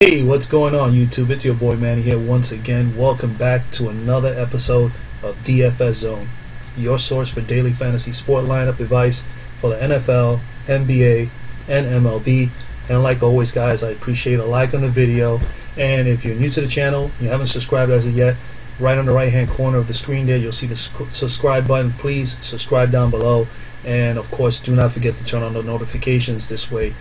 Hey, what's going on YouTube? It's your boy Manny here once again. Welcome back to another episode of DFS Zone, your source for daily fantasy sport lineup advice for the NFL, NBA, and MLB. And like always, guys, I appreciate a like on the video. And if you're new to the channel, you haven't subscribed as of yet, right on the right hand corner of the screen there, you'll see the subscribe button. Please subscribe down below. And of course, do not forget to turn on the notifications. This way,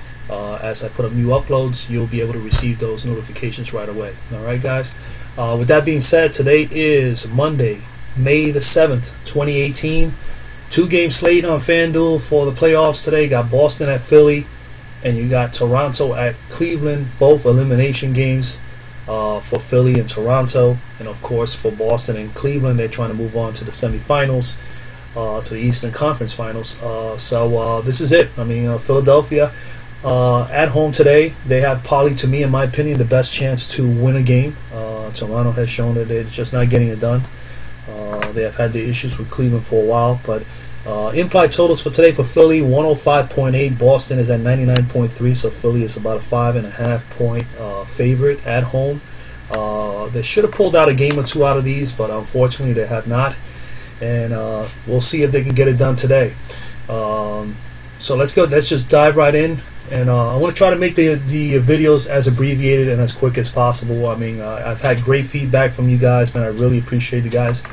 as I put up new uploads, you'll be able to receive those notifications right away. Alright, guys, with that being said, today is Monday, May the 7th, 2018. Two-game slate on Fanduel for the playoffs today. Got Boston at Philly, and you got Toronto at Cleveland, both elimination games for Philly and Toronto. And of course, for Boston and Cleveland, they're trying to move on to the semifinals, to the Eastern Conference Finals. So this is it. I mean, Philadelphia at home today, they have probably, to me, in my opinion, the best chance to win a game. Toronto has shown that they're just not getting it done. They have had the issues with Cleveland for a while, but implied totals for today for Philly, 105.8. Boston is at 99.3, so Philly is about a 5.5 point favorite at home. They should have pulled out a game or two out of these, but unfortunately they have not. And we'll see if they can get it done today. So let's go. Let's just dive right in. And I want to try to make the videos as abbreviated and as quick as possible. I mean, I've had great feedback from you guys, man. I really appreciate the guys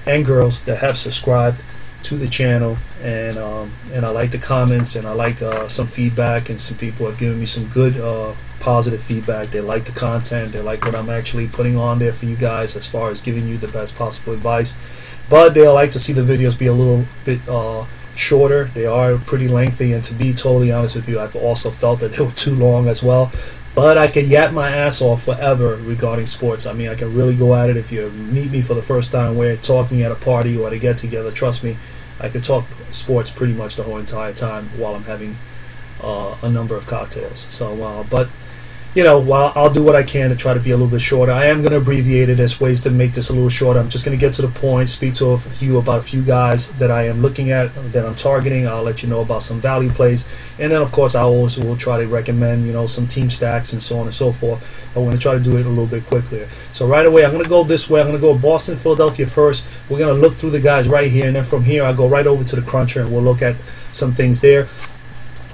and girls that have subscribed to the channel, and I like the comments, and I like some feedback, and some people have given me some good positive feedback. They like the content, they like what I'm actually putting on there for you guys as far as giving you the best possible advice, but they like to see the videos be a little bit shorter. They are pretty lengthy, and to be totally honest with you, I've also felt that they were too long as well. But I can yap my ass off forever regarding sports. I mean, I can really go at it. If you meet me for the first time, we're talking at a party or at a get-together, trust me, I could talk sports pretty much the whole entire time while I'm having a number of cocktails. So, but you know, while I'll do what I can to try to be a little bit shorter, I am going to abbreviate it. There's ways to make this a little shorter. I'm just going to get to the point, speak to about a few guys that I am looking at, that I'm targeting. I'll let you know about some value plays, and then of course I always will try to recommend, you know, some team stacks and so on and so forth. I'm going to try to do it a little bit quicker. So right away, I'm going to go this way. I'm going to go Boston, Philadelphia first. We're going to look through the guys right here, and then from here I'll go right over to the cruncher, and we'll look at some things there.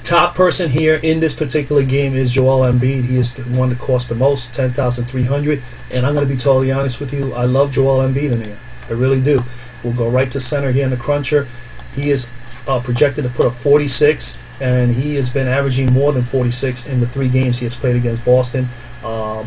Top person here in this particular game is Joel Embiid. He is the one that cost the most, 10,300. And I'm going to be totally honest with you, I love Joel Embiid in here. I really do. We'll go right to center here in the cruncher. He is projected to put up 46, and he has been averaging more than 46 in the 3 games he has played against Boston.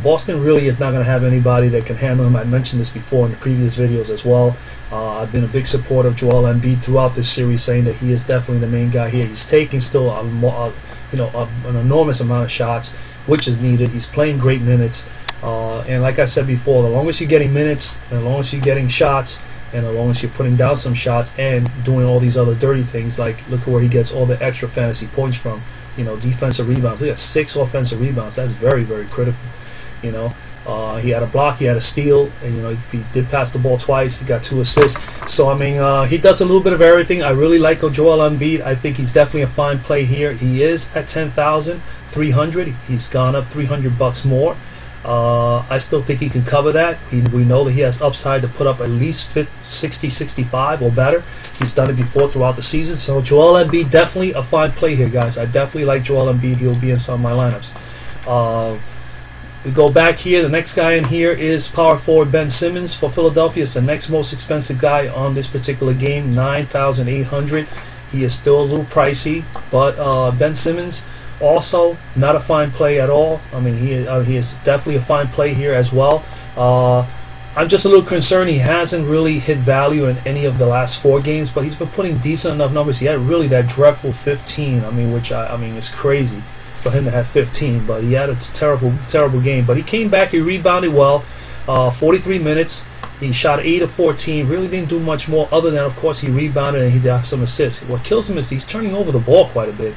Boston really is not going to have anybody that can handle him. I mentioned this before in the previous videos as well. I've been a big supporter of Joel Embiid throughout this series, saying that he is definitely the main guy here. He's taking still an enormous amount of shots, which is needed. He's playing great minutes, and like I said before, as long as you're getting minutes, and as long as you're getting shots, and as long as you're putting down some shots and doing all these other dirty things, like look at where he gets all the extra fantasy points from. You know, defensive rebounds. He got 6 offensive rebounds. That's very, very critical. You know, he had a block, he had a steal, and you know, he did pass the ball twice. He got 2 assists. So I mean, he does a little bit of everything. I really like Joel Embiid. I think he's definitely a fine play here. He is at 10,300. He's gone up $300 more. I still think he can cover that. We know that he has upside to put up at least 60, 65 or better. He's done it before throughout the season. So Joel Embiid, definitely a fine play here, guys. I definitely like Joel Embiid. He'll be in some of my lineups. We go back here. The next guy in here is power forward Ben Simmons for Philadelphia. It's the next most expensive guy on this particular game, 9,800. He is still a little pricey, but Ben Simmons also not a fine play at all. I mean, he is definitely a fine play here as well. I'm just a little concerned he hasn't really hit value in any of the last 4 games, but he's been putting decent enough numbers. He had really that dreadful 15. I mean, which I mean, it's crazy for him to have 15, but he had a terrible game. But he came back, he rebounded well, 43 minutes. He shot 8 of 14, really didn't do much more other than, of course, he rebounded and he got some assists. What kills him is he's turning over the ball quite a bit.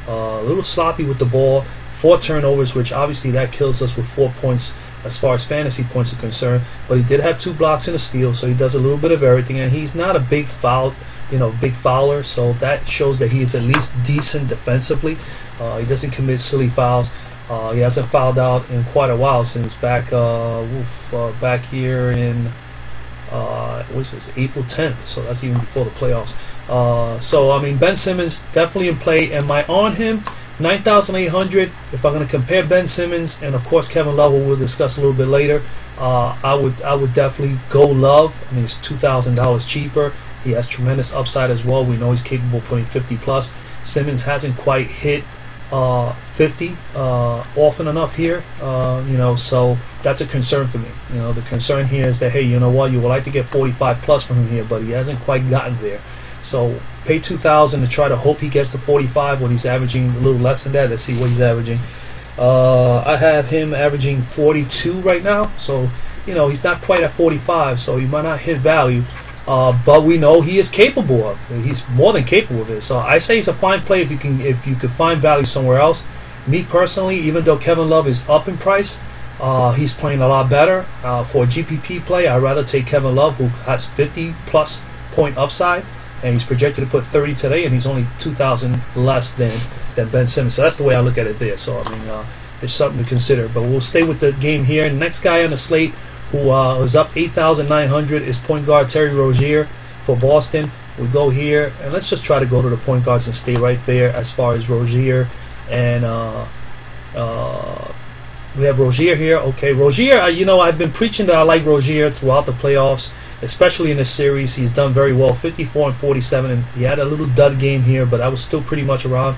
A little sloppy with the ball, 4 turnovers, which obviously that kills us with 4 points as far as fantasy points are concerned. But he did have 2 blocks and a steal, so he does a little bit of everything, and he's not a big big fouler, so that shows that he is at least decent defensively. He doesn't commit silly fouls. He hasn't fouled out in quite a while since back back here in what's this, April 10th. So that's even before the playoffs. So I mean, Ben Simmons definitely in play. Am I on him? 9,800. If I'm going to compare Ben Simmons and of course Kevin Love, we'll discuss a little bit later. I would definitely go Love. I mean, it's $2,000 cheaper. He has tremendous upside as well. We know he's capable of putting 50 plus. Simmons hasn't quite hit 50 often enough here, so that's a concern for me. The concern here is that, hey, you know what, you would like to get 45 plus from him here, but he hasn't quite gotten there. So pay $2,000 to try to hope he gets to 45 when he's averaging a little less than that. Let's see what he's averaging. I have him averaging 42 right now, so he's not quite at 45, so he might not hit value. But we know he is capable of. He's more than capable of it. So I say he's a fine play if you could find value somewhere else. Me personally, even though Kevin Love is up in price, he's playing a lot better. For a GPP play, I'd rather take Kevin Love, who has 50 plus point upside, and he's projected to put 30 today, and he's only 2,000 less than Ben Simmons. So that's the way I look at it there. So I mean, it's something to consider. But we'll stay with the game here. Next guy on the slate, who is up 8,900, is point guard Terry Rozier for Boston. We go here, and let's just try to go to the point guards and stay right there as far as Rozier. And we have Rozier here. Okay, Rozier, I've been preaching that I like Rozier throughout the playoffs, especially in this series. He's done very well, 54 and 47, and he had a little dud game here, but I was still pretty much around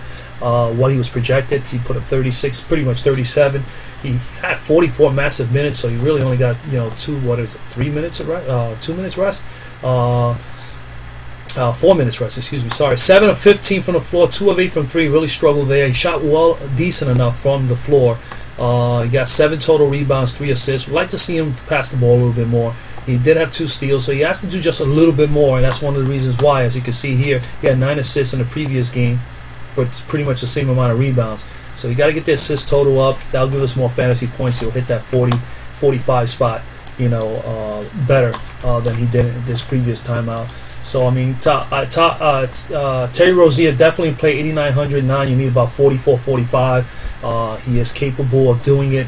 what he was projected. He put up 36, pretty much 37. He had 44 massive minutes, so he really only got 3 minutes of rest, 2 minutes rest, 4 minutes rest. Excuse me. Sorry, 7 of 15 from the floor, 2 of 8 from 3. Really struggled there. He shot well, decent enough from the floor. He got 7 total rebounds, 3 assists. We'd like to see him pass the ball a little bit more. He did have 2 steals, so he has to do just a little bit more, and that's one of the reasons why. As you can see here, he had 9 assists in the previous game, but it's pretty much the same amount of rebounds. So you got to get the assist total up. That'll give us more fantasy points. He'll hit that 40, 45 spot, better than he did in this previous timeout. So I mean, Terry Rozier definitely play 8,909. You need about 44, 45. He is capable of doing it.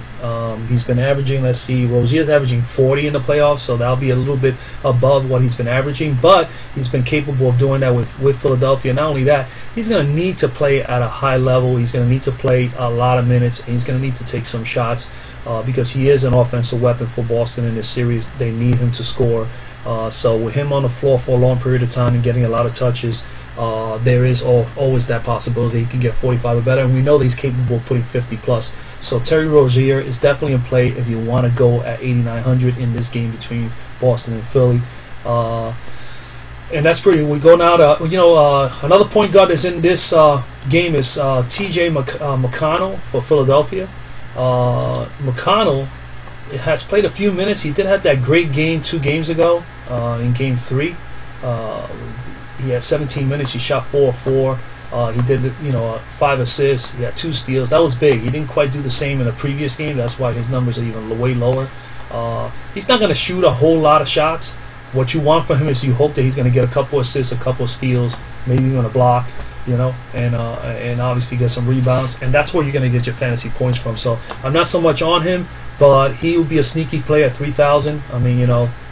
He's been averaging, let's see, Rozier's averaging 40 in the playoffs, so that'll be a little bit above what he's been averaging, but he's been capable of doing that with Philadelphia. Not only that, he's going to need to play at a high level. He's going to need to play a lot of minutes, and he's going to need to take some shots because he is an offensive weapon for Boston in this series. They need him to score. So with him on the floor for a long period of time and getting a lot of touches, there is always that possibility he can get 45 or better, and we know that he's capable of putting 50 plus. So Terry Rozier is definitely in play if you want to go at 8,900 in this game between Boston and Philly. And that's pretty. We go now to another point guard that's in this game is T.J. McConnell for Philadelphia. McConnell has played a few minutes. He did have that great game 2 games ago in Game 3. He had 17 minutes. He shot 4 of 4. He did 5 assists. He had 2 steals. That was big. He didn't quite do the same in the previous game. That's why his numbers are even way lower. He's not going to shoot a whole lot of shots. What you want from him is you hope that he's going to get a couple assists, a couple steals, maybe even a block, and obviously get some rebounds. And that's where you're going to get your fantasy points from. So I'm not so much on him, but he will be a sneaky play at 3,000. I mean,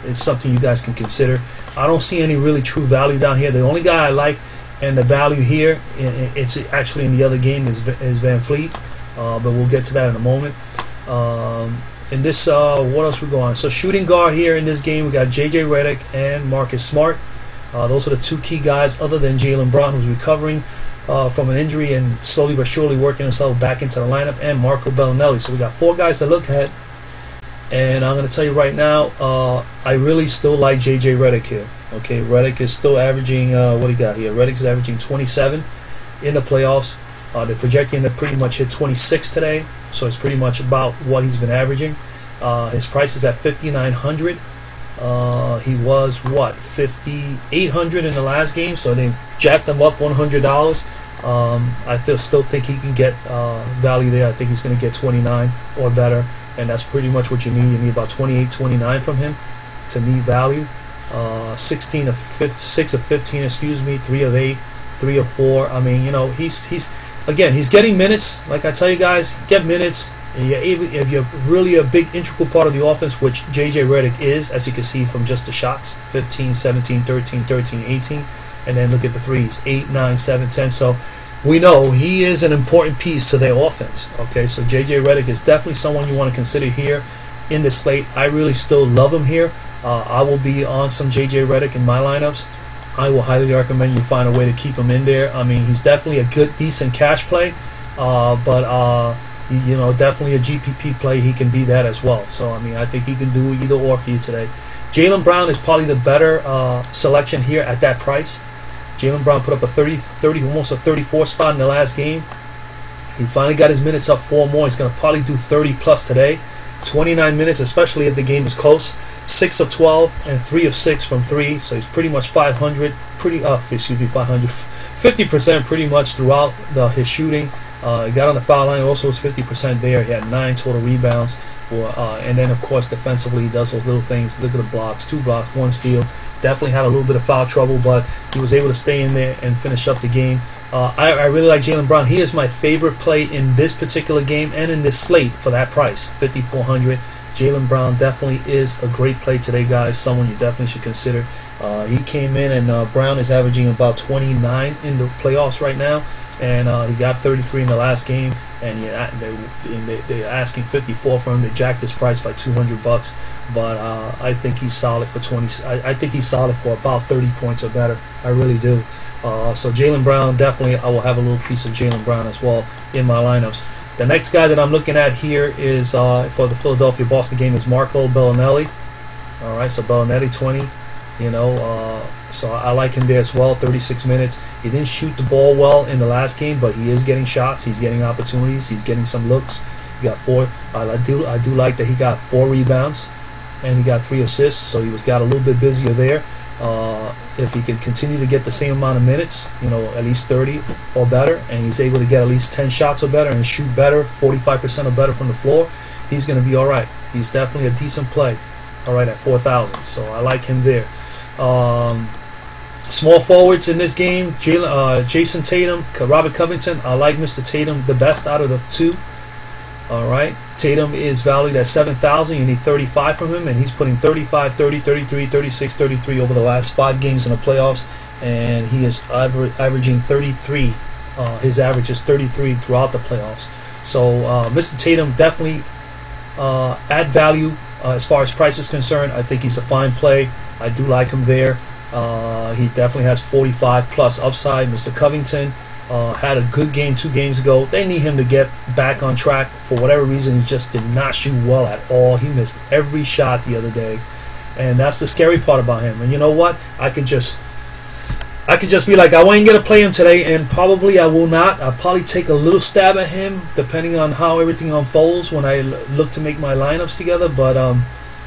it's something you guys can consider. I don't see any really true value down here. The only guy I like and the value here, it's actually in the other game, is Van Fleet. But we'll get to that in a moment. In this, what else we go on? So shooting guard here in this game, we got J.J. Redick and Marcus Smart. Those are the 2 key guys other than Jaylen Brown, who's recovering from an injury and slowly but surely working himself back into the lineup, and Marco Bellinelli. So we got 4 guys to look at. And I'm going to tell you right now, I really still like J.J. Redick here. Okay, Redick is still averaging, what do you got here? Redick is averaging 27 in the playoffs. They're projecting to pretty much hit 26 today, so it's pretty much about what he's been averaging. His price is at 5,900. He was, 5,800 in the last game, so they jacked him up $100. I still think he can get value there. I think he's going to get 29 or better, and that's pretty much what you need. You need about 28, 29 from him to need value. 6 of 15, 3 of 8, 3 of 4. I mean, again, he's getting minutes. Like I tell you guys, get minutes. If you're really a big integral part of the offense, which J.J. Redick is, as you can see from just the shots, 15, 17, 13, 13, 18, and then look at the threes, 8, 9, 7, 10. So we know he is an important piece to their offense. Okay, so J.J. Redick is definitely someone you want to consider here in the slate. I really still love him here. I will be on some J.J. Redick in my lineups. I will highly recommend you find a way to keep him in there. I mean, he's definitely a good, decent cash play, but you know, definitely a GPP play. He can be that as well. So, I mean, I think he can do either or for you today. Jaylen Brown is probably the better selection here at that price. Jaylen Brown put up a 30, almost a 34 spot in the last game. He finally got his minutes up 4 more. He's going to probably do 30 plus today. 29 minutes, especially if the game is close. 6 of 12 and 3 of 6 from 3. So he's pretty much 500. 500. 50% pretty much throughout his shooting. He got on the foul line, also was 50% there. He had 9 total rebounds. And then, of course, defensively, he does those little things. Look at the blocks, 2 blocks, 1 steal. Definitely had a little bit of foul trouble, but he was able to stay in there and finish up the game. I really like Jaylen Brown. He is my favorite play in this particular game and in this slate for that price, 5,400. Jaylen Brown definitely is a great play today, guys. Someone you definitely should consider. He came in, and Brown is averaging about 29 in the playoffs right now. And he got 33 in the last game, and they're asking 54 for him. They jacked his price by $200, but I think he's solid for 20. I think he's solid for about 30 points or better. I really do. So Jaylen Brown, definitely, I will have a little piece of Jaylen Brown as well in my lineups. The next guy that I'm looking at here is for the Philadelphia-Boston game is Marco Bellinelli. All right, so Bellinelli 20. You know, so I like him there as well. 36 minutes. He didn't shoot the ball well in the last game, but he is getting shots. He's getting opportunities. He's getting some looks. He got 4. I do like that he got 4 rebounds, and he got 3 assists. So he got a little bit busier there. If he could continue to get the same amount of minutes, you know, at least 30 or better, and he's able to get at least 10 shots or better and shoot better, 45% or better from the floor, he's going to be all right. He's definitely a decent play. All right, at 4,000. So I like him there. Small forwards in this game, Jason Tatum, Robert Covington. I like Mr. Tatum the best out of the 2. All right, Tatum is valued at 7,000. You need 35 from him, and he's putting 35, 30, 33, 36, 33 over the last 5 games in the playoffs, and he is averaging 33. His average is 33 throughout the playoffs. So Mr. Tatum definitely add value as far as price is concerned. I think he's a fine play. I do like him there. He definitely has 45 plus upside. Mr. Covington had a good game 2 games ago. They need him to get back on track. For whatever reason, he just did not shoot well at all. He missed every shot the other day, and that's the scary part about him. And you know what? I could just be like, I ain't gonna play him today, and probably I will not. I'll probably take a little stab at him depending on how everything unfolds when I look to make my lineups together. But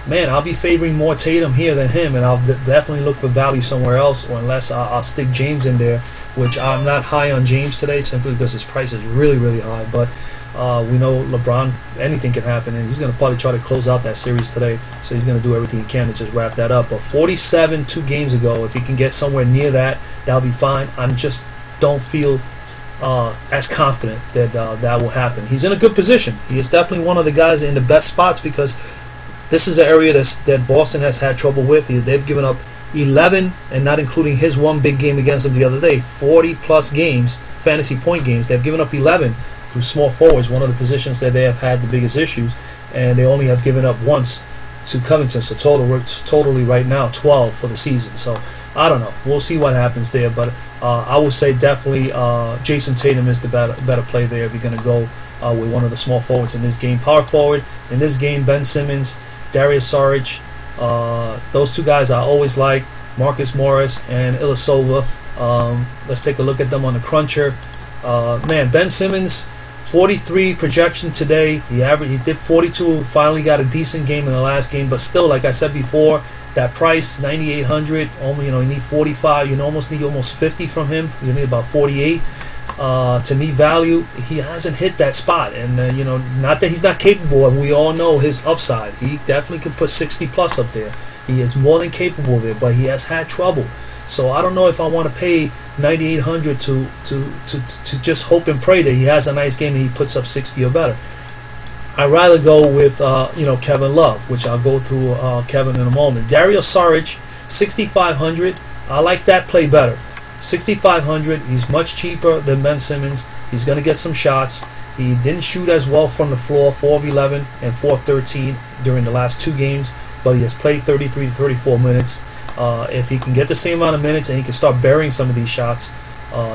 man, I'll be favoring more Tatum here than him, and I'll definitely look for value somewhere else, or unless I'll stick James in there, which I'm not high on James today simply because his price is really, really high. But we know LeBron, anything can happen, and he's going to probably try to close out that series today, so he's going to do everything he can to just wrap that up. But 47 2 games ago, if he can get somewhere near that, that'll be fine. I just don't feel as confident that that will happen. He's in a good position. He is definitely one of the guys in the best spots because this is an area that Boston has had trouble with. They've given up 11, and not including his 1 big game against them the other day, 40-plus games, fantasy point games. They've given up 11 through small forwards, one of the positions that they have had the biggest issues, and they only have given up once to Covington. So totally right now 12 for the season. So I don't know. We'll see what happens there, but I would say definitely Jason Tatum is the better play there if you're going to go with one of the small forwards in this game. Power forward in this game, Ben Simmons, Darius Saric, those 2 guys I always like, Marcus Morris and Ilyasova. Let's take a look at them on the cruncher. Man, Ben Simmons, 43 projection today. He dipped 42. Finally got a decent game in the last game, but still, like I said before, that price 9,800. You know, you need 45. You almost need 50 from him. You need about 48. To me, value, he hasn't hit that spot, and you know, not that he's not capable, and we all know his upside. He definitely could put 60 plus up there. He is more than capable of it, but he has had trouble. So I don't know if I want to pay $9,800 to just hope and pray that he has a nice game and he puts up 60 or better. I'd rather go with Kevin Love, which I'll go through Kevin in a moment. Dario Saric, 6,500. I like that play better. 6,500. He's much cheaper than Ben Simmons. He's going to get some shots. He didn't shoot as well from the floor, 4 of 11 and 4 of 13 during the last 2 games, but he has played 33 to 34 minutes. If he can get the same amount of minutes and he can start burying some of these shots,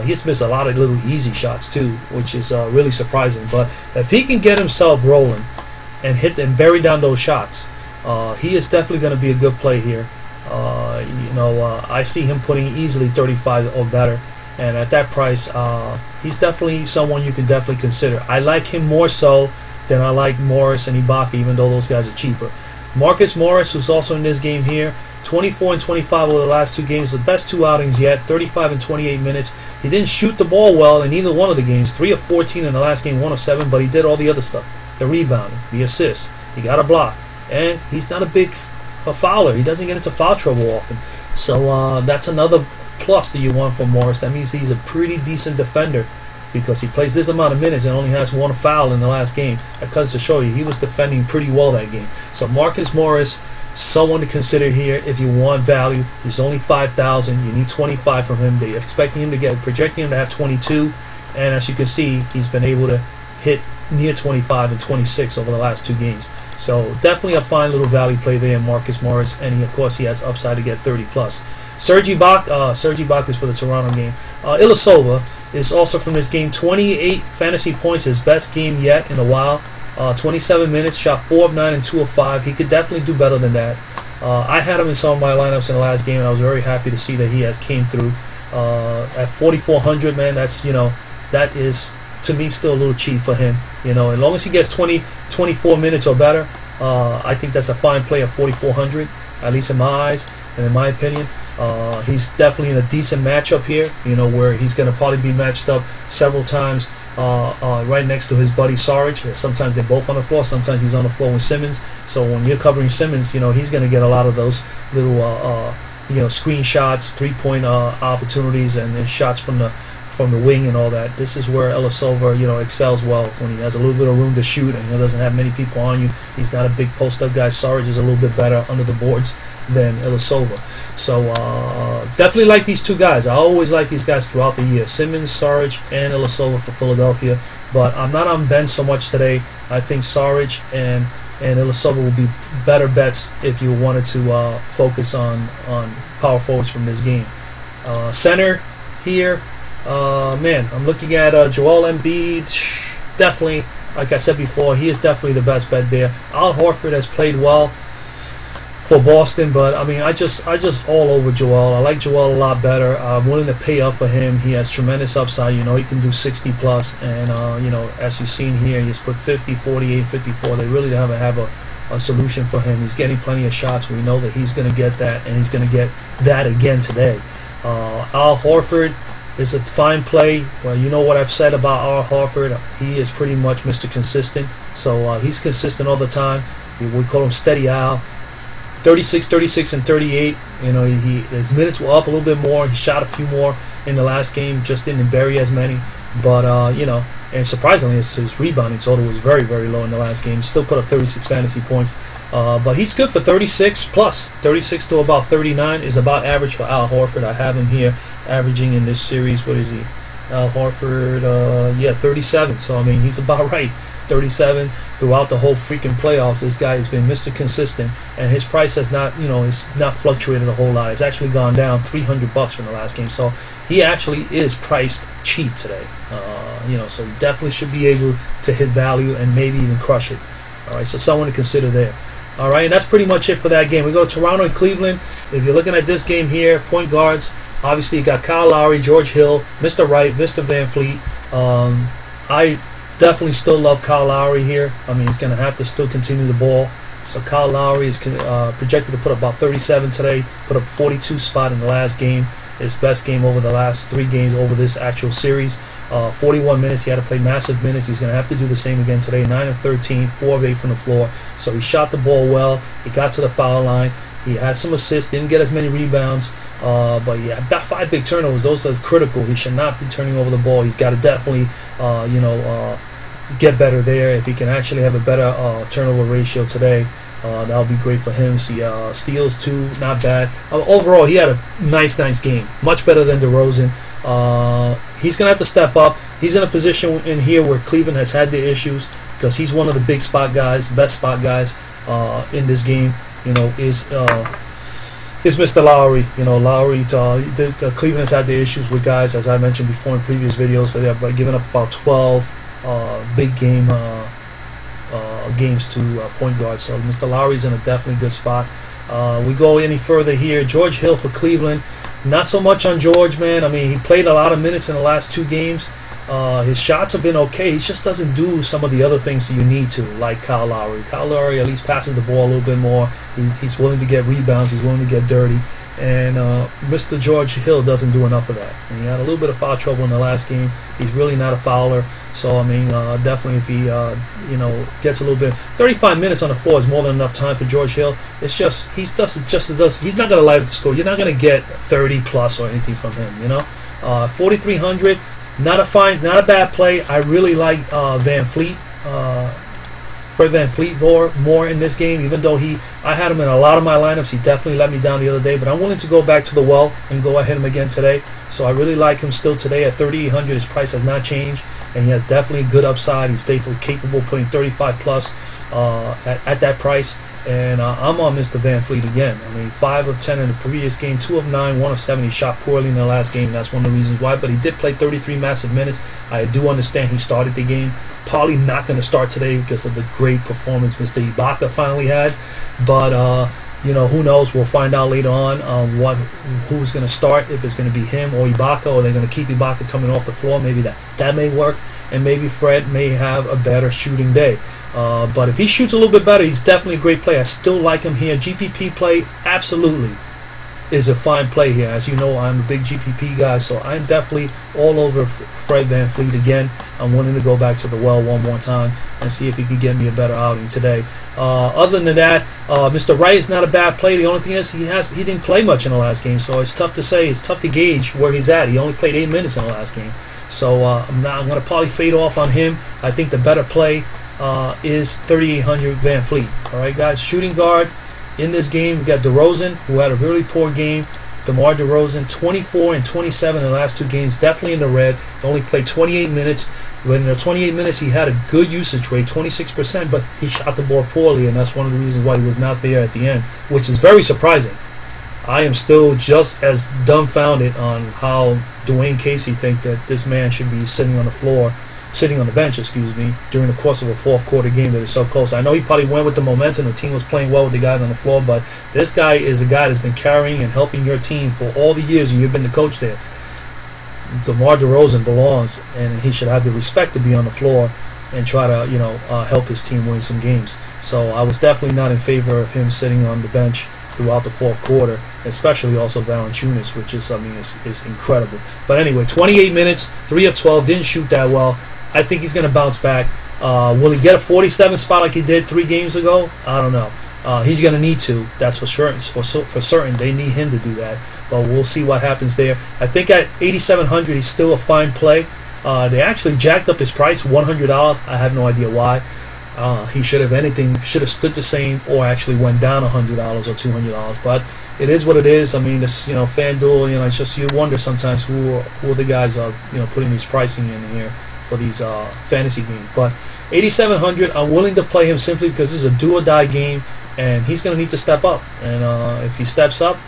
he has missed a lot of little easy shots too, which is really surprising. But if he can get himself rolling and hit and bury down those shots, he is definitely going to be a good play here. I see him putting easily 35 or better, and at that price, he's definitely someone you can definitely consider. I like him more so than I like Morris and Ibaka, even though those guys are cheaper. Marcus Morris, who's also in this game here, 24 and 25 over the last 2 games, the best 2 outings yet, 35 and 28 minutes. He didn't shoot the ball well in either one of the games, 3 of 14 in the last game, 1 of 7, but he did all the other stuff, the rebounding, the assists, he got a block, and he's not a big fouler. He doesn't get into foul trouble often. So that's another plus that you want from Morris. That means he's a pretty decent defender because he plays this amount of minutes and only has 1 foul in the last game. That comes to show you he was defending pretty well that game. So Marcus Morris, someone to consider here if you want value. He's only 5,000. You need 25 from him. They're expecting him to projecting him to have 22, and as you can see, he's been able to hit near 25 and 26 over the last 2 games. So definitely a fine little value play there in Marcus Morris, and of course he has upside to get 30 plus. Serge Ibaka is for the Toronto game. Ilyasova is also from this game. 28 fantasy points, his best game yet in a while. 27 minutes, shot 4 of 9 and 2 of 5. He could definitely do better than that. I had him in some of my lineups in the last game, and I was very happy to see that he has came through. At 4,400, man, that is to me still a little cheap for him. As long as he gets 24 minutes or better, I think that's a fine play at 4,400, at least in my eyes and in my opinion. He's definitely in a decent matchup here, where he's going to probably be matched up several times right next to his buddy Saric. Sometimes they're both on the floor, sometimes he's on the floor with Simmons. So when you're covering Simmons, he's going to get a lot of those little screen shots, 3-point opportunities, and shots from the wing and all that. This is where Ilyasova, excels well when he has a little bit of room to shoot and he doesn't have many people on you. He's not a big post-up guy. Saric is a little bit better under the boards than Ilyasova. So definitely like these 2 guys. I always like these guys throughout the year. Simmons, Saric, and Ilyasova for Philadelphia. But I'm not on Ben so much today. I think Saric and Ilyasova will be better bets if you wanted to focus on power forwards from this game. Center here. Man, I'm looking at Joel Embiid. Definitely, like I said before, he is definitely the best bet there. Al Horford has played well for Boston, but I mean, I just all over Joel. I like Joel a lot better. I'm willing to pay up for him. He has tremendous upside. He can do 60 plus, and as you've seen here, he's put 50, 48, 54. They really don't have a solution for him. He's getting plenty of shots. We know that he's going to get that, and he's going to get that again today. Al Horford is a fine play. Well, you know what I've said about Al Horford. He is pretty much Mr. Consistent. So he's consistent all the time. We call him Steady Al. 36, 36, and 38. His minutes were up a little bit more. He shot a few more in the last game. Just didn't bury as many. But, and surprisingly, his rebounding total was very, very low in the last game. Still put up 36 fantasy points. But he's good for 36 plus. 36 to about 39 is about average for Al Horford. I have him here averaging in this series. What is he? Al Horford, 37. So, I mean, he's about right. 37 throughout the whole freaking playoffs. This guy has been Mr. Consistent, and his price has not, it's not fluctuated a whole lot. It's actually gone down $300 from the last game. So he actually is priced cheap today. So he definitely should be able to hit value and maybe even crush it. All right, so someone to consider there. All right, and that's pretty much it for that game. We go to Toronto and Cleveland. If you're looking at this game here, point guards, obviously you got Kyle Lowry, George Hill, Mr. Wright, Mr. Van Fleet. I definitely still love Kyle Lowry here. I mean, he's going to have to still continue the ball. So Kyle Lowry is projected to put up about 37 today, put up 42 spot in the last game. His best game over the last 3 games over this actual series. 41 minutes. He had to play massive minutes. He's going to have to do the same again today. 9 of 13, 4 of 8 from the floor. So he shot the ball well. He got to the foul line. He had some assists, didn't get as many rebounds, but yeah, that 5 big turnovers, those are critical. He should not be turning over the ball. He's got to definitely, get better there. If he can actually have a better turnover ratio today, that would be great for him. See, steals too, not bad. Overall, he had a nice game, much better than DeRozan. He's gonna have to step up. He's in a position in here where Cleveland has had their issues because he's one of the big spot guys, best spot guys in this game. Is Mr. Lowry. Lowry. The Cleveland has had their issues with guys, as I mentioned before in previous videos. So they're giving up about 12 big games to point guards. So Mr. Lowry's in a definitely good spot. We go any further here. George Hill for Cleveland. Not so much on George, man. I mean, he played a lot of minutes in the last 2 games. His shots have been okay. He just doesn't do some of the other things that you need to, like Kyle Lowry. Kyle Lowry at least passes the ball a little bit more. He's willing to get rebounds. He's willing to get dirty. And Mr. George Hill doesn't do enough of that. And he had a little bit of foul trouble in the last game. He's really not a fouler. So, I mean, definitely if he, gets a little bit. 35 minutes on the floor is more than enough time for George Hill. It's just, he's not going to light up the score. You're not going to get 30 plus or anything from him, 4,300. Not a bad play. I really like Van Fleet. Fred Van Fleet more in this game, even though I had him in a lot of my lineups. He definitely let me down the other day, but I'm willing to go back to the well and go ahead him again today. So I really like him still today at 3,800. His price has not changed, and he has definitely good upside. He's definitely capable of putting 35 plus at that price. And I'm on Mr. Van Fleet again. I mean, 5 of 10 in the previous game, 2 of 9, 1 of 7. He shot poorly in the last game. That's one of the reasons why. But he did play 33 massive minutes. I do understand he started the game. Probably not going to start today because of the great performance Mr. Ibaka finally had. But who knows? We'll find out later on who's going to start. If it's going to be him or Ibaka, or they're going to keep Ibaka coming off the floor. Maybe that may work. And maybe Fred may have a better shooting day. But if he shoots a little bit better, he's definitely a great player. I still like him here. GPP play, absolutely, is a fine play here. As you know, I'm a big GPP guy, so I'm definitely all over Fred Van Fleet again. I'm willing to go back to the well one more time and see if he can get me a better outing today. Other than that, Mr. Wright is not a bad play. The only thing is he didn't play much in the last game, so it's tough to say. It's tough to gauge where he's at. He only played 8 minutes in the last game. So I'm going to probably fade off on him. I think the better play is 3,800 Van Fleet. All right, guys. Shooting guard in this game, we got DeRozan, who had a really poor game. DeMar DeRozan, 24 and 27 in the last 2 games, definitely in the red. He only played 28 minutes. But in the 28 minutes, he had a good usage rate, 26%, but he shot the ball poorly, and that's one of the reasons why he was not there at the end, which is very surprising. I am still just as dumbfounded on how Dwayne Casey think that this man should be sitting on the bench, during the course of a 4th quarter game that is so close. I know he probably went with the momentum. The team was playing well with the guys on the floor, but this guy is a guy that's been carrying and helping your team for all the years you've been the coach there. DeMar DeRozan belongs, and he should have the respect to be on the floor and try to, help his team win some games. So I was definitely not in favor of him sitting on the bench throughout the 4th quarter, especially also Valanciunas, which is incredible. But anyway, 28 minutes, 3 of 12, didn't shoot that well. I think he's going to bounce back. Will he get a 47 spot like he did 3 games ago? I don't know. He's going to need to. That's for certain. For certain, they need him to do that. But we'll see what happens there. I think at 8,700, he's still a fine play. They actually jacked up his price, $100. I have no idea why. He should have stood the same, or actually went down $100 or $200. But it is what it is. I mean, this FanDuel. It's just, you wonder sometimes who the guys are putting these pricing in here for these fantasy games. But 8,700, I'm willing to play him simply because this is a do or die game, and he's going to need to step up. And if he steps up,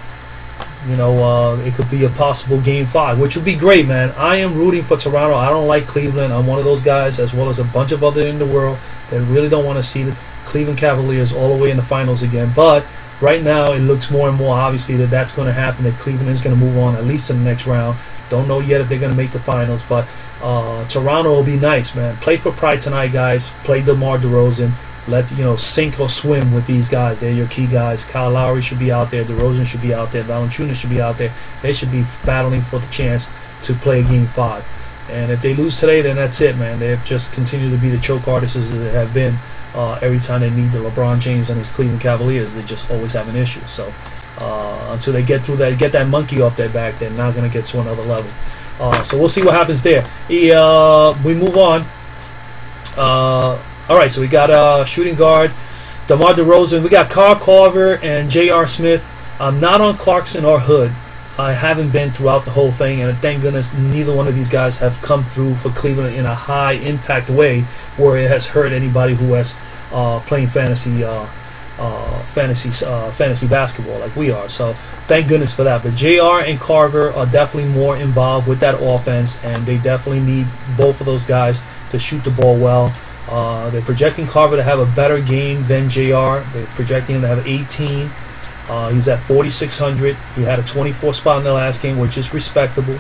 it could be a possible Game 5, which would be great, man. I am rooting for Toronto. I don't like Cleveland. I'm one of those guys, as well as a bunch of other in the world, that really don't want to see the Cleveland Cavaliers all the way in the finals again. But right now, it looks more and more obviously that that's going to happen, that Cleveland is going to move on, at least to the next round. Don't know yet if they're going to make the finals, but Toronto will be nice, man. Play for pride tonight, guys. Play DeMar DeRozan. Let sink or swim with these guys. They're your key guys. Kyle Lowry should be out there. DeRozan should be out there. Valanciunas should be out there. They should be battling for the chance to play Game 5. And if they lose today, then that's it, man. They've just continued to be the choke artists as they have been every time they meet the LeBron James and his Cleveland Cavaliers. They just always have an issue. So until they get through that, get that monkey off their back, they're not going to get to another level. So we'll see what happens there. We move on. All right, so we got shooting guard DeMar DeRozan. We got Kyle Korver and J.R. Smith. I'm not on Clarkson or Hood. I haven't been throughout the whole thing, and thank goodness neither one of these guys have come through for Cleveland in a high impact way where it has hurt anybody who has playing fantasy basketball like we are. So thank goodness for that. But JR and Carver are definitely more involved with that offense, and they definitely need both of those guys to shoot the ball well. They're projecting Carver to have a better game than JR. They're projecting him to have 18. He's at 4,600. He had a 24 spot in the last game, which is respectable.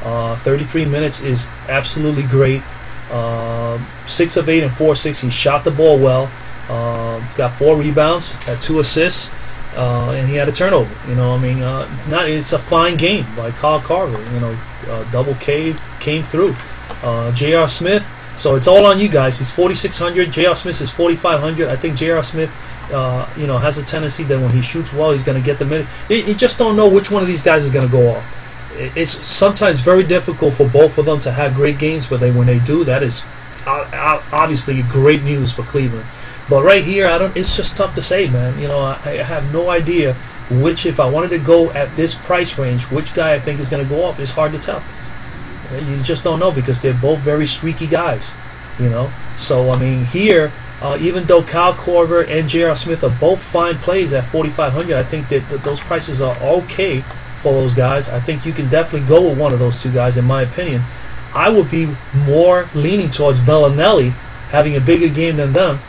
33 minutes is absolutely great. 6 of 8 and 4-6. He shot the ball well. Got 4 rebounds, had 2 assists, and he had a turnover. You know, I mean, it's a fine game by Kyle Korver. You know, double K came through. J.R. Smith. So it's all on you guys. He's 4,600. J.R. Smith is 4,500. I think J.R. Smith, has a tendency that when he shoots well, he's going to get the minutes. You just don't know which one of these guys is going to go off. It's sometimes very difficult for both of them to have great games, but when they do, that is obviously great news for Cleveland. But right here, it's just tough to say, man. You know, I have no idea which, if I wanted to go at this price range, which guy I think is going to go off. It's hard to tell. You just don't know because they're both very streaky guys, you know. So, I mean, here, even though Kyle Korver and J.R. Smith are both fine plays at 4,500, I think that those prices are okay for those guys. I think you can definitely go with one of those two guys, in my opinion. I would be more leaning towards Bellinelli having a bigger game than them,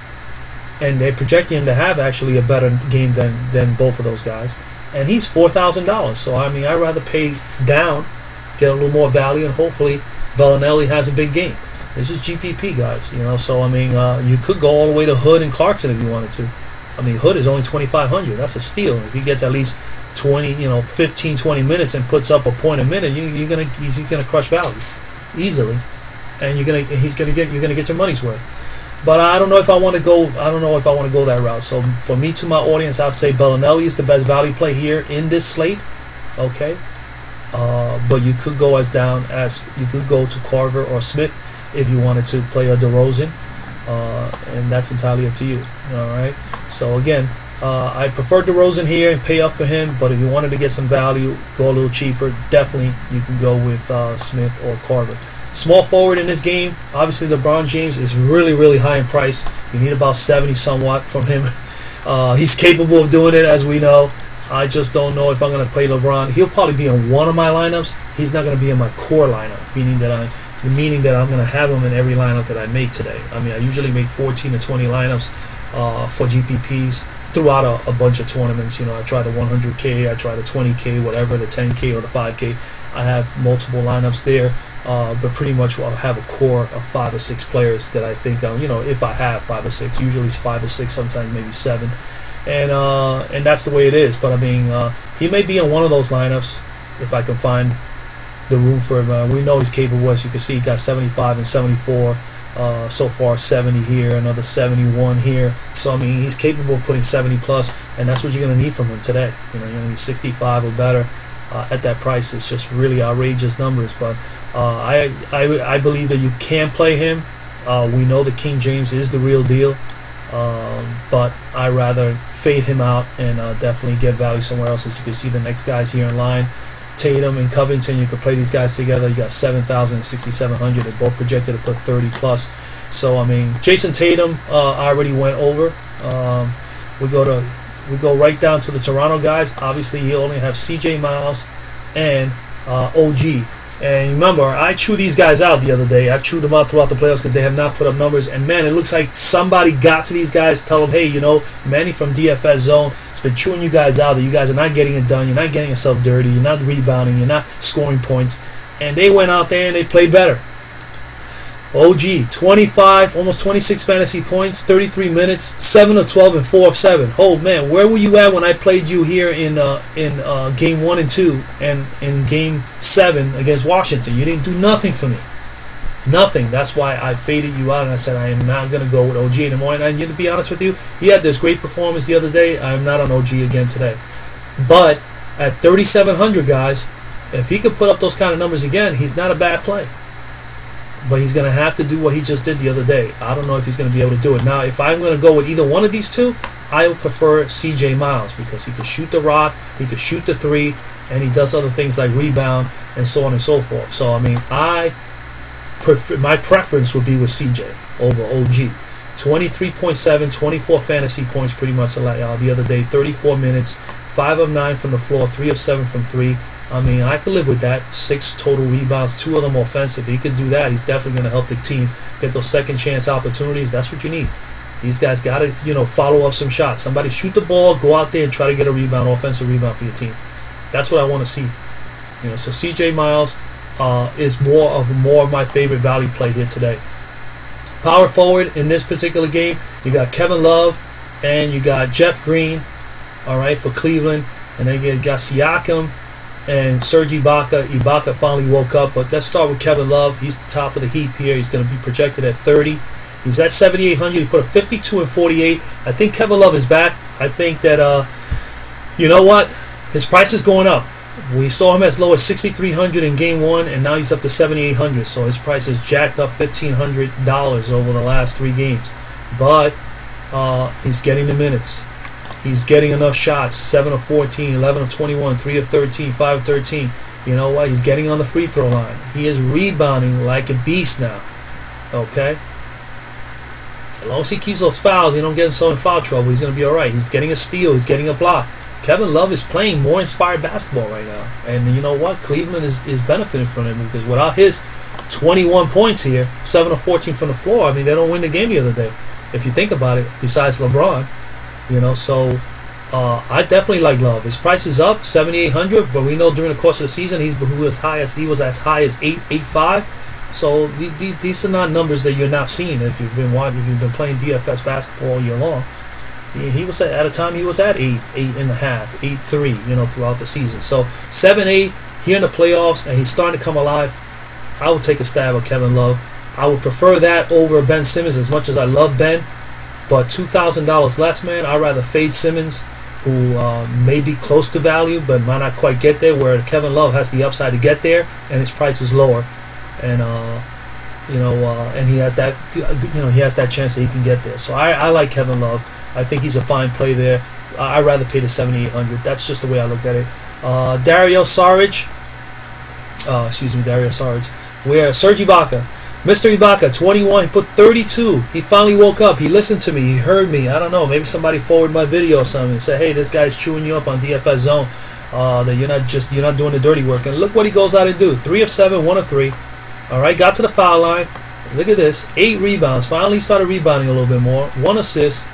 and they're projecting him to have actually a better game than both of those guys. And he's $4,000, so, I mean, I'd rather pay down, get a little more value, and hopefully Bellinelli has a big game. This is GPP, guys, you know. So I mean, you could go all the way to Hood and Clarkson if you wanted to. I mean, Hood is only 2,500. That's a steal. If he gets at least 15, 20 minutes and puts up a point a minute, he's gonna crush value easily, and you're gonna get your money's worth. But I don't know if I want to go. That route. So for me, to my audience, I'll say Bellinelli is the best value play here in this slate. Okay. But you could go you could go to Carver or Smith if you wanted to play a DeRozan, and that's entirely up to you. All right. So again, I prefer DeRozan here and pay up for him. But if you wanted to get some value, go a little cheaper. Definitely, you can go with Smith or Carver. Small forward in this game, obviously LeBron James is really, really high in price. You need about 70 somewhat from him. He's capable of doing it, as we know. I just don't know if I'm going to play LeBron. He'll probably be in one of my lineups. He's not going to be in my core lineup, meaning that I'm going to have him in every lineup that I make today. I mean, I usually make 14 to 20 lineups for GPPs throughout a bunch of tournaments. You know, I try the 100K, I try the 20K, whatever, the 10K or the 5K. I have multiple lineups there, but pretty much I'll have a core of 5 or 6 players that I think, if I have 5 or 6, usually it's 5 or 6, sometimes maybe 7. And that's the way it is. But I mean, he may be in one of those lineups if I can find the room for him. We know he's capable, as you can see. He got 75 and 74 so far, 70 here, another 71 here. So I mean, he's capable of putting 70 plus, and that's what you're going to need from him today. You know, you're going to need 65 or better at that price. It's just really outrageous numbers. But I believe that you can play him. We know that King James is the real deal. But I rather fade him out and definitely get value somewhere else. As you can see, the next guys here in line, Tatum and Covington. You can play these guys together. You got 7,000 and 6,700. They're both projected to put 30 plus. So I mean, Jason Tatum, I already went over. We go right down to the Toronto guys. Obviously, you only have CJ Miles and OG. And remember, I chewed these guys out the other day. I've chewed them out throughout the playoffs because they have not put up numbers. And man, it looks like somebody got to these guys, tell them, hey, Manny from DFS Zone has been chewing you guys out. That you guys are not getting it done. You're not getting yourself dirty. You're not rebounding. You're not scoring points. And they went out there and they played better. OG, 25, almost 26 fantasy points, 33 minutes, 7 of 12 and 4 of 7. Oh man, where were you at when I played you here in game 1 and 2 and in game 7 against Washington? You didn't do nothing for me. Nothing. That's why I faded you out and I said I am not going to go with OG anymore. And to be honest with you, he had this great performance the other day. I'm not on OG again today. But at 3,700, guys, if he could put up those kind of numbers again, he's not a bad play. But he's going to have to do what he just did the other day. I don't know if he's going to be able to do it. Now, if I'm going to go with either one of these two, I would prefer CJ Miles because he could shoot the rock, he could shoot the three, and he does other things like rebound and so on and so forth. So, I mean, my preference would be with CJ over OG. 23.7, 24 fantasy points pretty much the other day, 34 minutes, 5 of 9 from the floor, 3 of 7 from 3. I mean, I could live with that. 6 total rebounds, 2 of them offensive. He could do that. He's definitely going to help the team get those second chance opportunities. That's what you need. These guys got to, follow up some shots. Somebody shoot the ball, go out there and try to get a rebound, offensive rebound for your team. That's what I want to see. So CJ Miles is more of my favorite value play here today. Power forward in this particular game, you got Kevin Love and you got Jeff Green, all right, for Cleveland, and then you got Siakam and Serge Ibaka. Ibaka finally woke up, but let's start with Kevin Love. He's the top of the heap here. He's going to be projected at 30. He's at 7,800. He put a 52 and 48. I think Kevin Love is back. I think that, you know what? His price is going up. We saw him as low as 6,300 in Game 1, and now he's up to 7,800. So his price is jacked up $1,500 over the last 3 games. But he's getting the minutes. He's getting enough shots. 7 of 14, 11 of 21, 3 of 13, 5 of 13. You know what? He's getting on the free throw line. He is rebounding like a beast now. Okay? As long as he keeps those fouls, he don't get himself in foul trouble, he's going to be all right. He's getting a steal. He's getting a block. Kevin Love is playing more inspired basketball right now. And you know what? Cleveland is benefiting from it because without his 21 points here, 7 of 14 from the floor, I mean, they don't win the game the other day. If you think about it, besides LeBron. So I definitely like Love. His price is up, 7,800, but we know during the course of the season he was as high as 8.5. So these are not numbers that you're not seeing if you've been playing DFS basketball all year long. He was at a time he was at 8.5, 8.3, throughout the season. So 7.8 here in the playoffs, and he's starting to come alive. I would take a stab at Kevin Love. I would prefer that over Ben Simmons as much as I love Ben. But $2,000 less, man, I'd rather fade Simmons, who may be close to value, but might not quite get there, where Kevin Love has the upside to get there, and his price is lower. And, and he has that, he has that chance that he can get there. So I like Kevin Love. I think he's a fine play there. I'd rather pay the 7,800. That's just the way I look at it. Dario Saric. Where Serge Ibaka. Mr. Ibaka, 21. He put 32. He finally woke up. He listened to me. He heard me. I don't know. Maybe somebody forwarded my video or something and said, hey, this guy's chewing you up on DFS Zone. That you're not doing the dirty work. And look what he goes out and do. 3 of 7, 1 of 3. All right, got to the foul line. Look at this. 8 rebounds. Finally started rebounding a little bit more. 1 assist.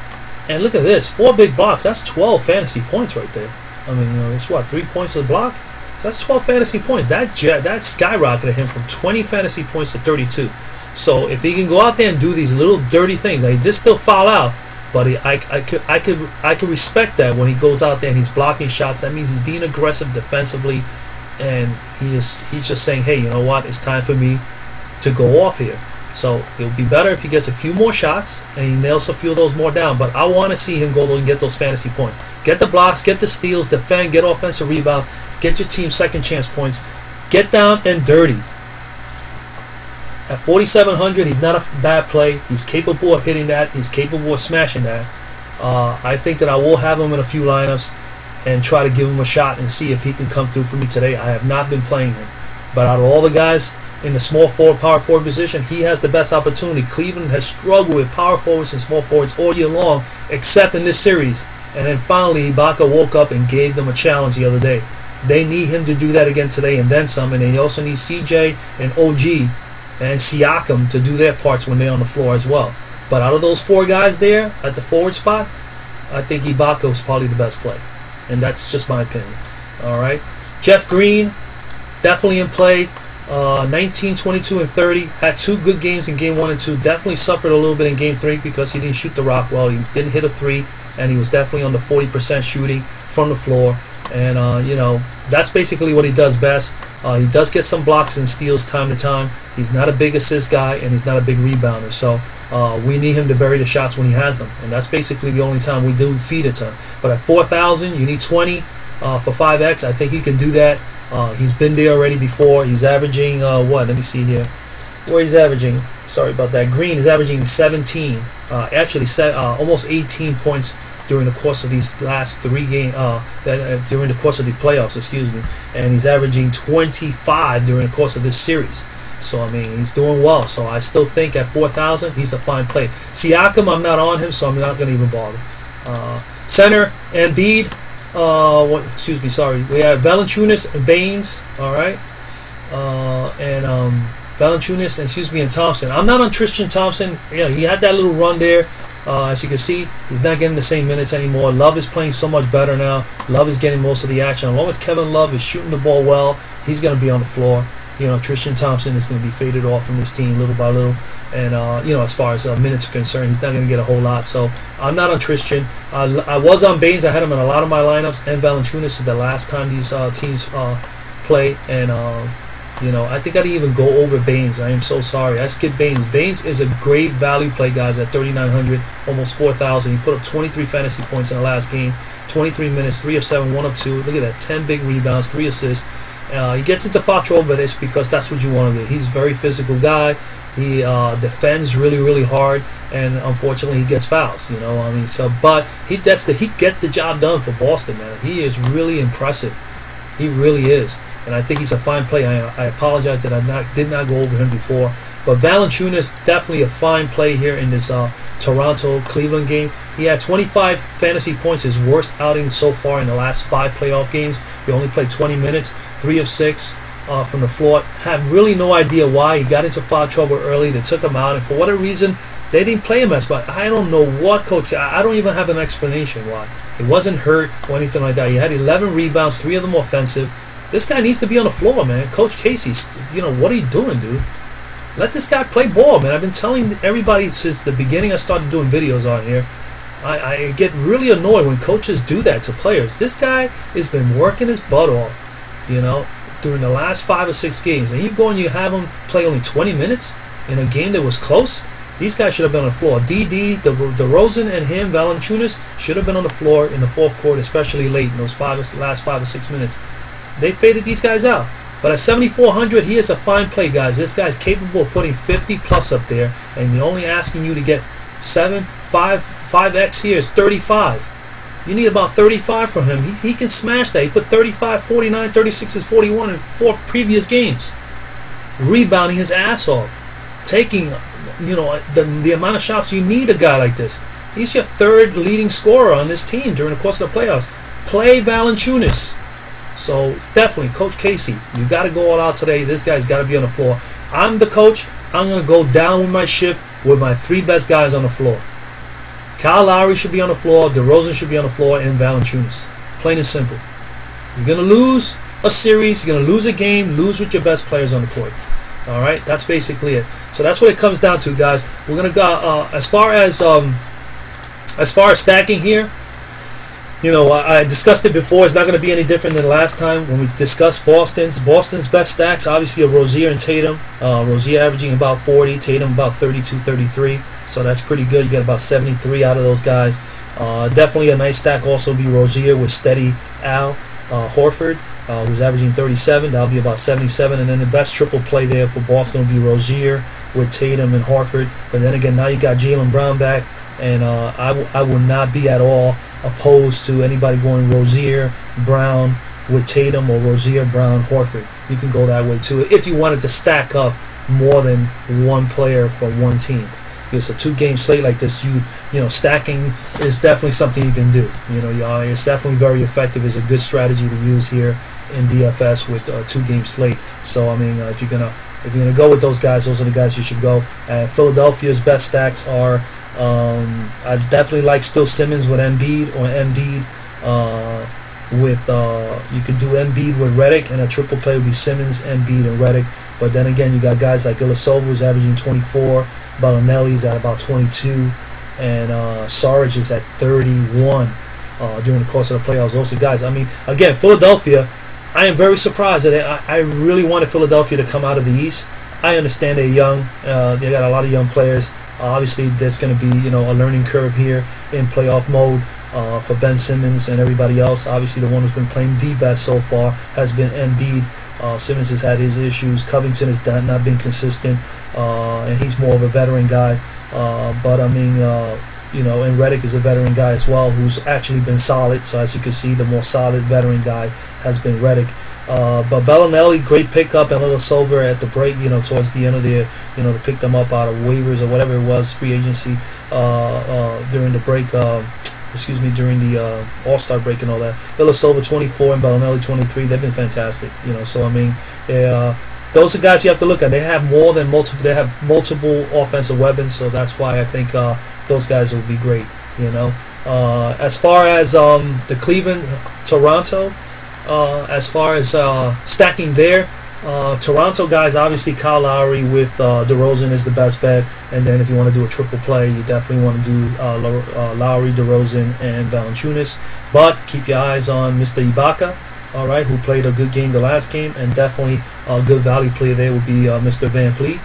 And look at this, 4 big blocks. That's 12 fantasy points right there. I mean, it's what, 3 points a block? So that's 12 fantasy points. That skyrocketed him from 20 fantasy points to 32. So if he can go out there and do these little dirty things, he did still foul out, but I could respect that when he goes out there and he's blocking shots. That means he's being aggressive defensively, and he's just saying, hey, you know what? It's time for me to go off here. So it would be better if he gets a few more shots and he nails a few of those more down. But I want to see him go and get those fantasy points. Get the blocks, get the steals, defend, get offensive rebounds, get your team second chance points. Get down and dirty. At 4,700, he's not a bad play. He's capable of hitting that. He's capable of smashing that. I think that I will have him in a few lineups and try to give him a shot and see if he can come through for me today. I have not been playing him. But out of all the guys in the small forward, power forward position, he has the best opportunity. Cleveland has struggled with power forwards and small forwards all year long, except in this series. And then finally, Ibaka woke up and gave them a challenge the other day. They need him to do that again today and then some. And they also need CJ and OG and Siakam to do their parts when they're on the floor as well. But out of those 4 guys there at the forward spot, I think Ibaka is probably the best play. And that's just my opinion. All right. Jeff Green, definitely in play. 19, 22, and 30. Had 2 good games in Game 1 and 2. Definitely suffered a little bit in Game 3 because he didn't shoot the rock well. He didn't hit a 3, and he was definitely on the 40% shooting from the floor. And that's basically what he does best. He does get some blocks and steals time to time. He's not a big assist guy, and he's not a big rebounder. So we need him to bury the shots when he has them, and that's basically the only time we do feed it to him. But at 4,000, you need 20 for 5x. I think he can do that. He's been there already before. He's averaging what? Let me see here. Where he's averaging? Sorry about that. Green is averaging 17, actually almost 18 points during the course of these last 3 games. During the course of the playoffs, excuse me, and he's averaging 25 during the course of this series. So I mean, he's doing well. So I still think at 4,000, he's a fine play. Siakam, I'm not on him, so I'm not going to even bother. Center, Embiid. Excuse me, sorry. We have Valanciunas and Baines. All right, and Valanciunas, excuse me, and Thompson. I'm not on Tristan Thompson. Yeah, he had that little run there. As you can see, he's not getting the same minutes anymore. Love is playing so much better now. Love is getting most of the action. As long as Kevin Love is shooting the ball well, he's going to be on the floor. Tristan Thompson is going to be faded off from this team little by little. And, as far as minutes are concerned, he's not going to get a whole lot. So I'm not on Tristan. I was on Baines. I had him in a lot of my lineups. And Valanciunas the last time these teams play. And, I think I didn't even go over Baines. I am so sorry. I skipped Baines. Baines is a great value play, guys, at 3,900, almost 4,000. He put up 23 fantasy points in the last game, 23 minutes, 3 of 7, 1 of 2. Look at that, 10 big rebounds, 3 assists. He gets into foul trouble, but it's because that's what you want to do. He's a very physical guy. He defends really, really hard, and unfortunately, he gets fouls. But he gets the job done for Boston, man. He is really impressive. He really is. And I think he's a fine play. I apologize that I did not go over him before. But Valanciunas, definitely a fine play here in this Toronto-Cleveland game. He had 25 fantasy points, his worst outing so far in the last 5 playoff games. He only played 20 minutes, 3 of 6 from the floor. Have really no idea why. He got into foul trouble early. They took him out, and for whatever reason, they didn't play him as much. I don't know what coach. I don't even have an explanation why. He wasn't hurt or anything like that. He had 11 rebounds, 3 of them offensive. This guy needs to be on the floor, man. Coach Casey, what are you doing, dude? Let this guy play ball, man. I've been telling everybody since the beginning I started doing videos on here. I get really annoyed when coaches do that to players. This guy has been working his butt off, during the last 5 or 6 games. And you go and you have him play only 20 minutes in a game that was close. These guys should have been on the floor. DeRozan and him, Valanciunas, should have been on the floor in the 4th quarter, especially late in those last 5 or 6 minutes. They faded these guys out. But at 7,400, he is a fine play, guys. This guy's capable of putting 50 plus up there, and they're only asking you to get 5x here is 35. You need about 35 from him. He can smash that. He put 35, 49, 36 and 41 in 4 previous games. Rebounding his ass off. Taking, the amount of shots you need a guy like this. He's your 3rd leading scorer on this team during the course of the playoffs. Play Valanciunas. So definitely, Coach Casey, you got to go all out today. This guy's got to be on the floor. I'm the coach. I'm going to go down with my ship with my 3 best guys on the floor. Kyle Lowry should be on the floor. DeRozan should be on the floor, and Valanciunas. Plain and simple. You're going to lose a series. You're going to lose a game. Lose with your best players on the court. All right, that's basically it. So that's what it comes down to, guys. We're going to go as far as stacking here. I discussed it before. It's not going to be any different than last time when we discussed Boston's best stacks. Obviously, Rozier and Tatum. Rozier averaging about 40, Tatum about 32, 33. So that's pretty good. You get about 73 out of those guys. Definitely a nice stack also be Rozier with steady Al Horford, who's averaging 37. That'll be about 77. And then the best triple play there for Boston will be Rozier with Tatum and Horford. But then again, now you got Jaylen Brown back. And I will not be at all opposed to anybody going Rozier, Brown with Tatum, or Rozier, Brown, Horford. You can go that way too if you wanted to stack up more than one player for one team. Because a 2-game slate like this, stacking is definitely something you can do. It's definitely very effective. It's a good strategy to use here in DFS with a 2-game slate. So I mean, if you're gonna go with those guys, those are the guys you should go. Philadelphia's best stacks are. I definitely like still Simmons with Embiid, or Embiid with you could do Embiid with Redick, and a triple play would be Simmons, Embiid, and Redick. But then again, you got guys like Ilyasova who's averaging 24, Bellinelli's at about 22, and Sarge is at 31. during the course of the playoffs. Those are guys. I mean, again, Philadelphia, I am very surprised that I really wanted Philadelphia to come out of the East. I understand they're young. They got a lot of young players. Obviously, there's going to be a learning curve here in playoff mode for Ben Simmons and everybody else. Obviously, the one who's been playing the best so far has been Embiid. Simmons has had his issues. Covington has not been consistent, and he's more of a veteran guy. But I mean, and Redick is a veteran guy as well, who's actually been solid. So as you can see, the more solid veteran guy has been Redick. But Bellinelli, great pickup, and Silver at the break. Towards the end of the they picked them up out of waivers or whatever it was, free agency during the break. During the All-Star break and all that. Silva 24 and Bellinelli 23. They've been fantastic. So I mean, those are guys you have to look at. They have multiple. They have multiple offensive weapons, so that's why I think those guys will be great. As far as the Cleveland, Toronto, as far as stacking there. Toronto guys, obviously Kyle Lowry with DeRozan is the best bet, and then if you want to do a triple play, you definitely want to do Lowry, DeRozan, and Valanciunas. But keep your eyes on Mr. Ibaka, all right, who played a good game the last game, and definitely a good value player there would be Mr. Van Fleet.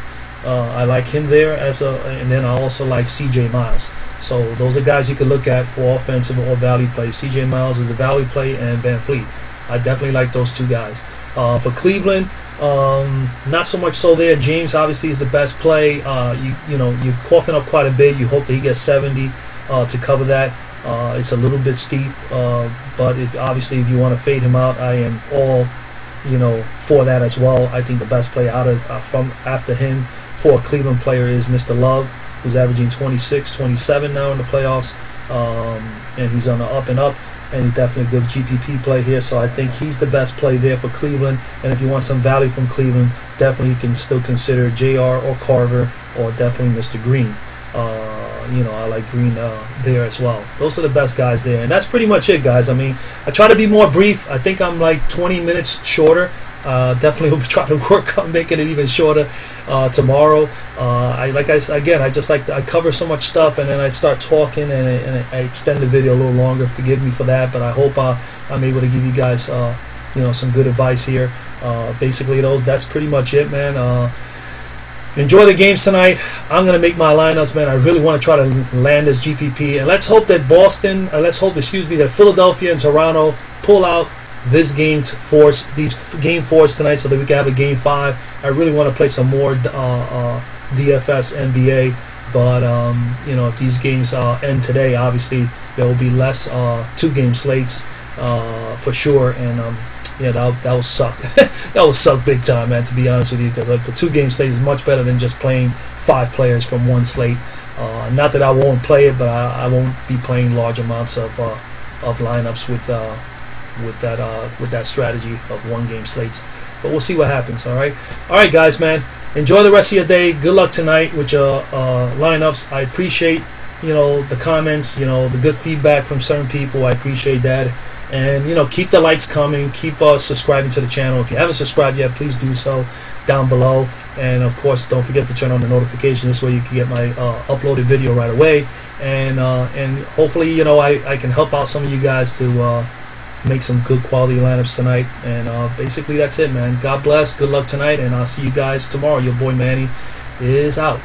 I like him there and then I also like C.J. Miles. So those are guys you can look at for offensive or value plays. C.J. Miles is a value play, and Van Fleet. I definitely like those two guys. For Cleveland, not so much so there. James obviously is the best play. You're coughing up quite a bit. You hope that he gets 70 to cover that. It's a little bit steep, but if you want to fade him out, I am all for that as well. I think the best play out of from after him for a Cleveland player is Mr. Love, who's averaging 26, 27 now in the playoffs, and he's on the up and up. And he's definitely a good GPP play here, so I think he's the best play there for Cleveland. And if you want some value from Cleveland, definitely you can still consider JR or Carver, or definitely Mr. Green. I like Green there as well. Those are the best guys there, and that's pretty much it, guys. I mean, I try to be more brief. I think I'm like 20 minutes shorter. Definitely will try to work on making it even shorter tomorrow. I cover so much stuff, and then I start talking, and I extend the video a little longer. Forgive me for that, but I hope I'm able to give you guys some good advice here. Basically, that's pretty much it, man. Enjoy the games tonight. I'm gonna make my lineups, man. I really want to try to land this GPP, and let's hope that that Philadelphia and Toronto pull out this these game fours tonight, so that we can have a game 5. I really want to play some more DFS NBA, but if these games end today, obviously there will be less 2-game slates for sure, and that will suck. That will suck big time, man, to be honest with you, because the 2-game slate is much better than just playing 5 players from one slate. Not that I won't play it, but I won't be playing large amounts of lineups with that strategy of 1-game slates. But we'll see what happens. All right, guys, man. Enjoy the rest of your day. Good luck tonight with your lineups. I appreciate the comments, the good feedback from certain people. I appreciate that. And keep the likes coming. Keep subscribing to the channel. If you haven't subscribed yet, please do so down below. And of course, don't forget to turn on the notification. This way you can get my uploaded video right away. And hopefully I can help out some of you guys to make some good quality lineups tonight. And basically that's it, man. God bless. Good luck tonight, and I'll see you guys tomorrow. Your boy Manny is out.